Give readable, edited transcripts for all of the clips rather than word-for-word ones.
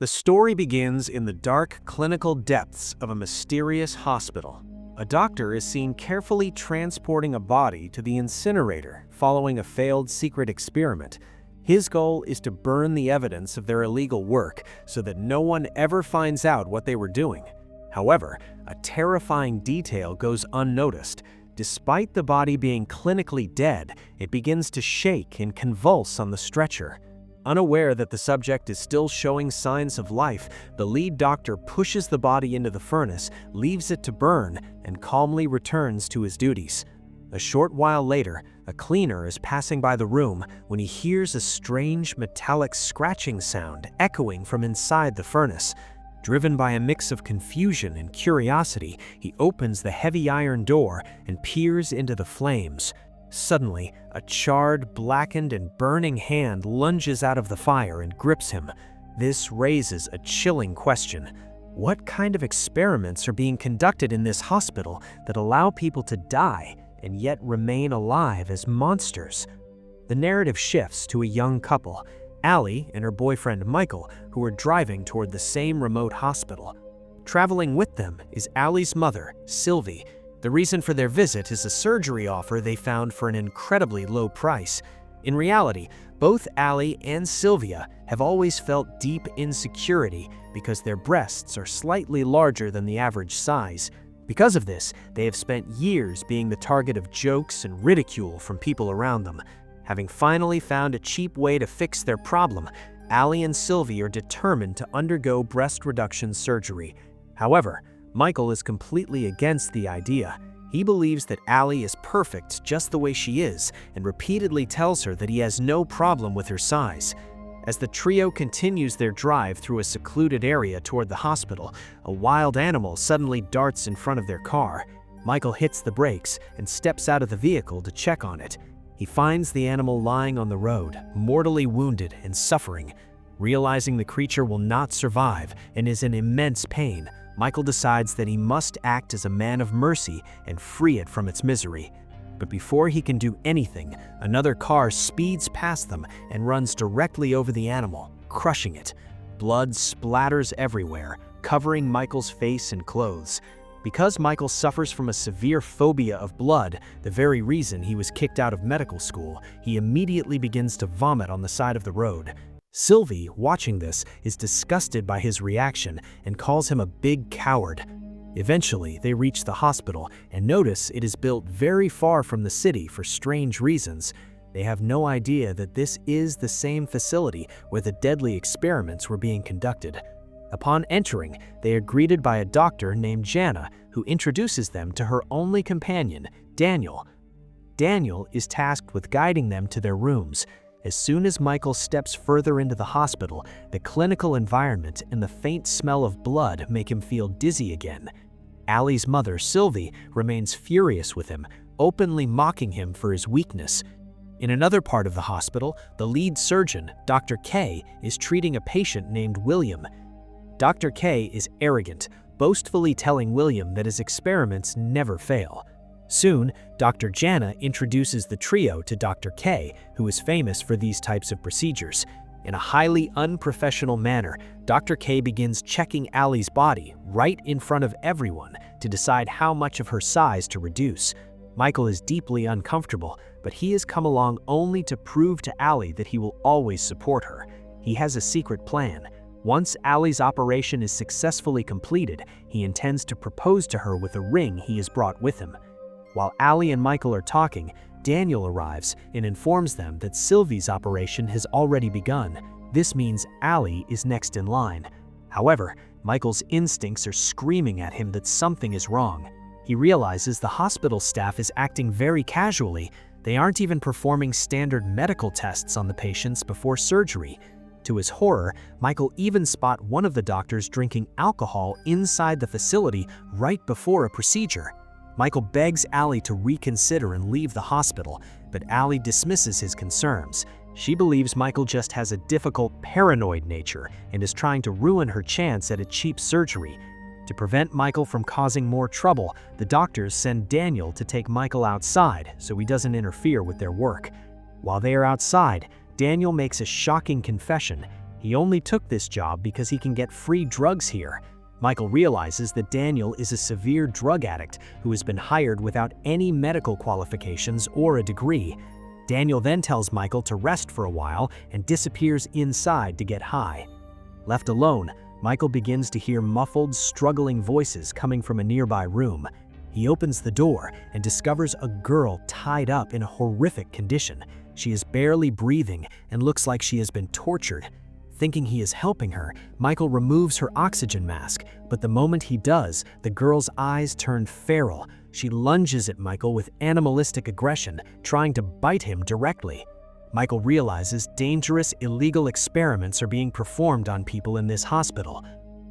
The story begins in the dark clinical depths of a mysterious hospital. A doctor is seen carefully transporting a body to the incinerator following a failed secret experiment. His goal is to burn the evidence of their illegal work so that no one ever finds out what they were doing. However, a terrifying detail goes unnoticed. Despite the body being clinically dead, it begins to shake and convulse on the stretcher. Unaware that the subject is still showing signs of life, the lead doctor pushes the body into the furnace, leaves it to burn, and calmly returns to his duties. A short while later, a cleaner is passing by the room when he hears a strange metallic scratching sound echoing from inside the furnace. Driven by a mix of confusion and curiosity, he opens the heavy iron door and peers into the flames. Suddenly, a charred, blackened, and burning hand lunges out of the fire and grips him. This raises a chilling question. What kind of experiments are being conducted in this hospital that allow people to die and yet remain alive as monsters? The narrative shifts to a young couple, Allie and her boyfriend Michael, who are driving toward the same remote hospital. Traveling with them is Allie's mother, Sylvie. The reason for their visit is a surgery offer they found for an incredibly low price. In reality, both Allie and Sylvia have always felt deep insecurity because their breasts are slightly larger than the average size. Because of this, they have spent years being the target of jokes and ridicule from people around them. Having finally found a cheap way to fix their problem, Allie and Sylvie are determined to undergo breast reduction surgery. However, Michael is completely against the idea. He believes that Allie is perfect just the way she is and repeatedly tells her that he has no problem with her size. As the trio continues their drive through a secluded area toward the hospital, a wild animal suddenly darts in front of their car. Michael hits the brakes and steps out of the vehicle to check on it. He finds the animal lying on the road, mortally wounded and suffering. Realizing the creature will not survive and is in immense pain, Michael decides that he must act as a man of mercy and free it from its misery. But before he can do anything, another car speeds past them and runs directly over the animal, crushing it. Blood splatters everywhere, covering Michael's face and clothes. Because Michael suffers from a severe phobia of blood, the very reason he was kicked out of medical school, he immediately begins to vomit on the side of the road. Sylvie, watching this, is disgusted by his reaction and calls him a big coward. Eventually, they reach the hospital and notice it is built very far from the city for strange reasons. They have no idea that this is the same facility where the deadly experiments were being conducted. Upon entering, they are greeted by a doctor named Jana, who introduces them to her only companion, Daniel. Daniel is tasked with guiding them to their rooms. As soon as Michael steps further into the hospital, the clinical environment and the faint smell of blood make him feel dizzy again. Allie's mother, Sylvie, remains furious with him, openly mocking him for his weakness. In another part of the hospital, the lead surgeon, Dr. K, is treating a patient named William. Dr. K is arrogant, boastfully telling William that his experiments never fail. Soon, Dr. Jana introduces the trio to Dr. K, who is famous for these types of procedures. In a highly unprofessional manner, Dr. K begins checking Allie's body right in front of everyone to decide how much of her size to reduce. Michael is deeply uncomfortable, but he has come along only to prove to Allie that he will always support her. He has a secret plan. Once Allie's operation is successfully completed, he intends to propose to her with a ring he has brought with him. While Allie and Michael are talking, Daniel arrives and informs them that Sylvie's operation has already begun. This means Allie is next in line. However, Michael's instincts are screaming at him that something is wrong. He realizes the hospital staff is acting very casually. They aren't even performing standard medical tests on the patients before surgery. To his horror, Michael even spots one of the doctors drinking alcohol inside the facility right before a procedure. Michael begs Allie to reconsider and leave the hospital, but Allie dismisses his concerns. She believes Michael just has a difficult, paranoid nature and is trying to ruin her chance at a cheap surgery. To prevent Michael from causing more trouble, the doctors send Daniel to take Michael outside so he doesn't interfere with their work. While they are outside, Daniel makes a shocking confession. He only took this job because he can get free drugs here. Michael realizes that Daniel is a severe drug addict who has been hired without any medical qualifications or a degree. Daniel then tells Michael to rest for a while and disappears inside to get high. Left alone, Michael begins to hear muffled, struggling voices coming from a nearby room. He opens the door and discovers a girl tied up in a horrific condition. She is barely breathing and looks like she has been tortured. Thinking he is helping her, Michael removes her oxygen mask, but the moment he does, the girl's eyes turn feral. She lunges at Michael with animalistic aggression, trying to bite him directly. Michael realizes dangerous, illegal experiments are being performed on people in this hospital.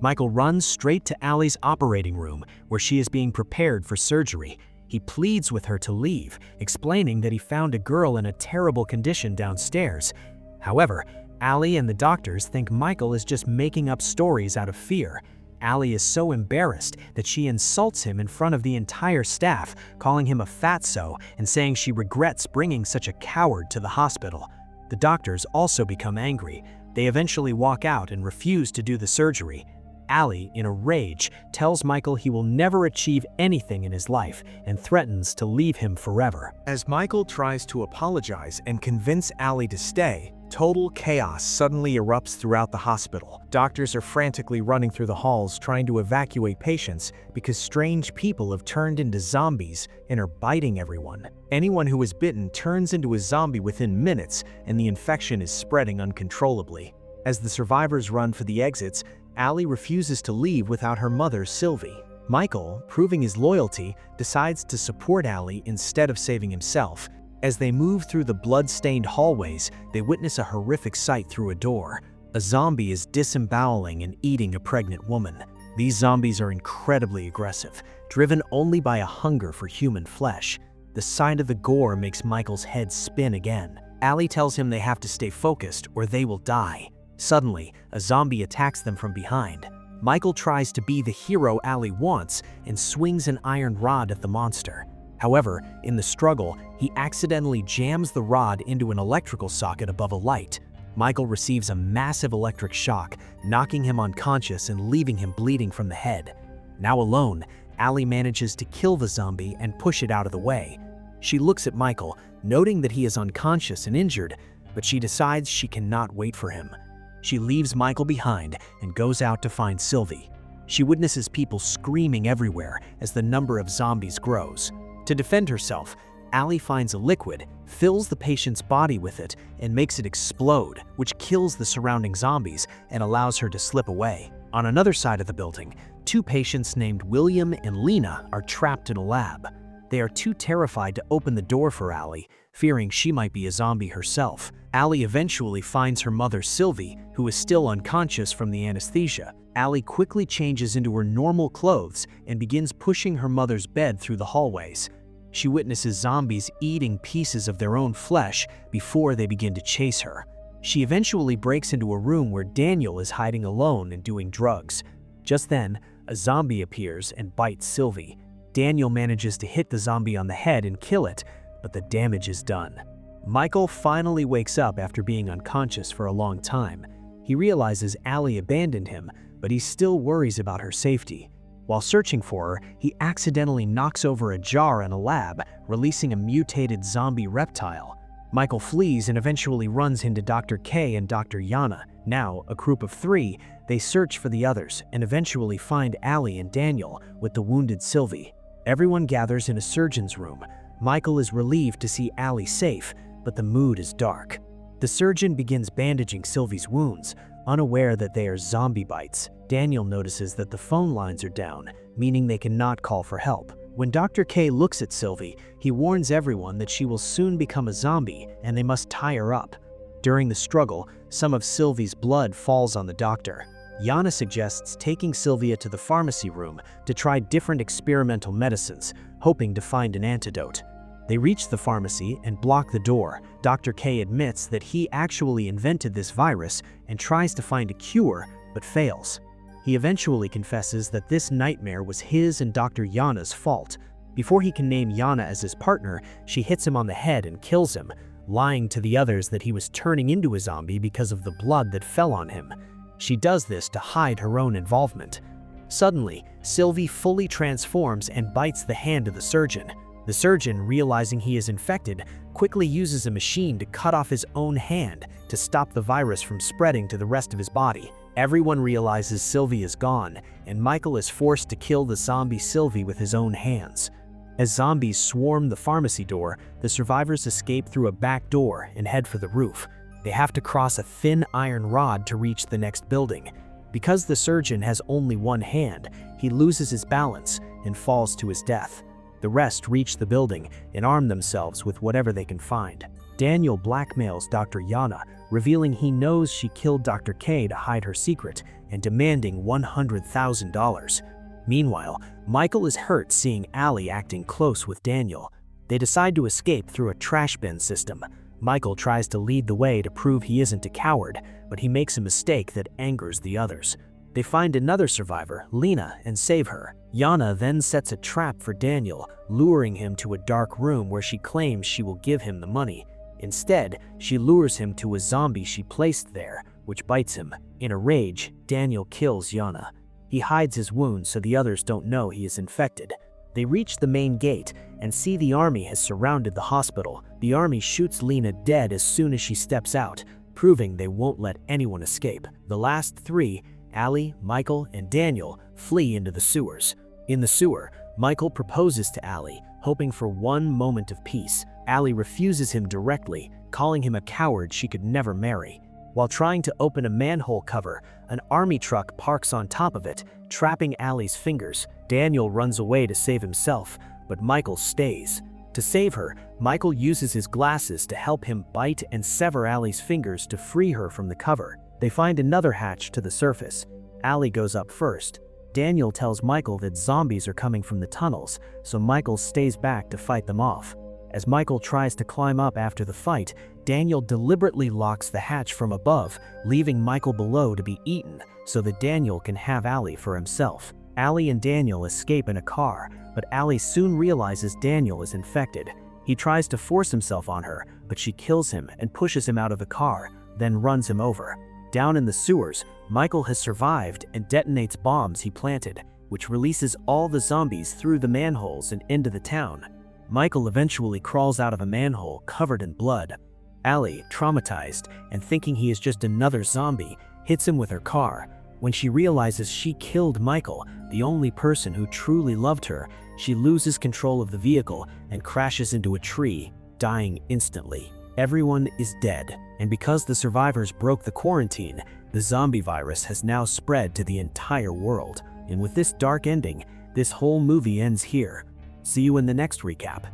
Michael runs straight to Allie's operating room, where she is being prepared for surgery. He pleads with her to leave, explaining that he found a girl in a terrible condition downstairs. However, Allie and the doctors think Michael is just making up stories out of fear. Allie is so embarrassed that she insults him in front of the entire staff, calling him a fatso and saying she regrets bringing such a coward to the hospital. The doctors also become angry. They eventually walk out and refuse to do the surgery. Allie, in a rage, tells Michael he will never achieve anything in his life and threatens to leave him forever. As Michael tries to apologize and convince Allie to stay, total chaos suddenly erupts throughout the hospital. Doctors are frantically running through the halls trying to evacuate patients because strange people have turned into zombies and are biting everyone. Anyone who is bitten turns into a zombie within minutes, and the infection is spreading uncontrollably. As the survivors run for the exits, Allie refuses to leave without her mother, Sylvie. Michael, proving his loyalty, decides to support Allie instead of saving himself. As they move through the blood-stained hallways, they witness a horrific sight through a door. A zombie is disemboweling and eating a pregnant woman. These zombies are incredibly aggressive, driven only by a hunger for human flesh. The sight of the gore makes Michael's head spin again. Allie tells him they have to stay focused or they will die. Suddenly, a zombie attacks them from behind. Michael tries to be the hero Allie wants and swings an iron rod at the monster. However, in the struggle, he accidentally jams the rod into an electrical socket above a light. Michael receives a massive electric shock, knocking him unconscious and leaving him bleeding from the head. Now alone, Allie manages to kill the zombie and push it out of the way. She looks at Michael, noting that he is unconscious and injured, but she decides she cannot wait for him. She leaves Michael behind and goes out to find Sylvie. She witnesses people screaming everywhere as the number of zombies grows. To defend herself, Allie finds a liquid, fills the patient's body with it, and makes it explode, which kills the surrounding zombies and allows her to slip away. On another side of the building, two patients named William and Lena are trapped in a lab. They are too terrified to open the door for Allie, fearing she might be a zombie herself. Allie eventually finds her mother Sylvie, who is still unconscious from the anesthesia. Allie quickly changes into her normal clothes and begins pushing her mother's bed through the hallways. She witnesses zombies eating pieces of their own flesh before they begin to chase her. She eventually breaks into a room where Daniel is hiding alone and doing drugs. Just then, a zombie appears and bites Sylvie. Daniel manages to hit the zombie on the head and kill it, but the damage is done. Michael finally wakes up after being unconscious for a long time. He realizes Allie abandoned him, but he still worries about her safety. While searching for her, he accidentally knocks over a jar in a lab, releasing a mutated zombie reptile. Michael flees and eventually runs into Dr. K and Dr. Yana. Now, a group of three, they search for the others and eventually find Allie and Daniel with the wounded Sylvie. Everyone gathers in a surgeon's room. Michael is relieved to see Allie safe, but the mood is dark. The surgeon begins bandaging Sylvie's wounds, unaware that they are zombie bites. Daniel notices that the phone lines are down, meaning they cannot call for help. When Dr. K looks at Sylvie, he warns everyone that she will soon become a zombie and they must tie her up. During the struggle, some of Sylvie's blood falls on the doctor. Yana suggests taking Sylvia to the pharmacy room to try different experimental medicines, hoping to find an antidote. They reach the pharmacy and block the door. Dr. K admits that he actually invented this virus and tries to find a cure, but fails. He eventually confesses that this nightmare was his and Dr. Yana's fault. Before he can name Yana as his partner, she hits him on the head and kills him, lying to the others that he was turning into a zombie because of the blood that fell on him. She does this to hide her own involvement. Suddenly, Sylvie fully transforms and bites the hand of the surgeon. The surgeon, realizing he is infected, quickly uses a machine to cut off his own hand to stop the virus from spreading to the rest of his body. Everyone realizes Sylvie is gone, and Michael is forced to kill the zombie Sylvie with his own hands. As zombies swarm the pharmacy door, the survivors escape through a back door and head for the roof. They have to cross a thin iron rod to reach the next building. Because the surgeon has only one hand, he loses his balance and falls to his death. The rest reach the building and arm themselves with whatever they can find. Daniel blackmails Dr. Yana, revealing he knows she killed Dr. K to hide her secret and demanding $100,000. Meanwhile, Michael is hurt seeing Allie acting close with Daniel. They decide to escape through a trash bin system. Michael tries to lead the way to prove he isn't a coward, but he makes a mistake that angers the others. They find another survivor, Lena, and save her. Yana then sets a trap for Daniel, luring him to a dark room where she claims she will give him the money. Instead, she lures him to a zombie she placed there, which bites him. In a rage, Daniel kills Yana. He hides his wounds so the others don't know he is infected. They reach the main gate and see the army has surrounded the hospital. The army shoots Lena dead as soon as she steps out, proving they won't let anyone escape. The last three, Allie, Michael, and Daniel, flee into the sewers. In the sewer, Michael proposes to Allie, hoping for one moment of peace. Allie refuses him directly, calling him a coward she could never marry. While trying to open a manhole cover, an army truck parks on top of it, trapping Allie's fingers. Daniel runs away to save himself, but Michael stays. To save her, Michael uses his glasses to help him bite and sever Allie's fingers to free her from the cover. They find another hatch to the surface. Allie goes up first. Daniel tells Michael that zombies are coming from the tunnels, so Michael stays back to fight them off. As Michael tries to climb up after the fight, Daniel deliberately locks the hatch from above, leaving Michael below to be eaten so that Daniel can have Allie for himself. Allie and Daniel escape in a car, but Allie soon realizes Daniel is infected. He tries to force himself on her, but she kills him and pushes him out of the car, then runs him over. Down in the sewers, Michael has survived and detonates bombs he planted, which releases all the zombies through the manholes and into the town. Michael eventually crawls out of a manhole covered in blood. Allie, traumatized and thinking he is just another zombie, hits him with her car. When she realizes she killed Michael, the only person who truly loved her, she loses control of the vehicle and crashes into a tree, dying instantly. Everyone is dead, and because the survivors broke the quarantine, the zombie virus has now spread to the entire world. And with this dark ending, this whole movie ends here. See you in the next recap.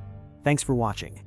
Thanks for watching.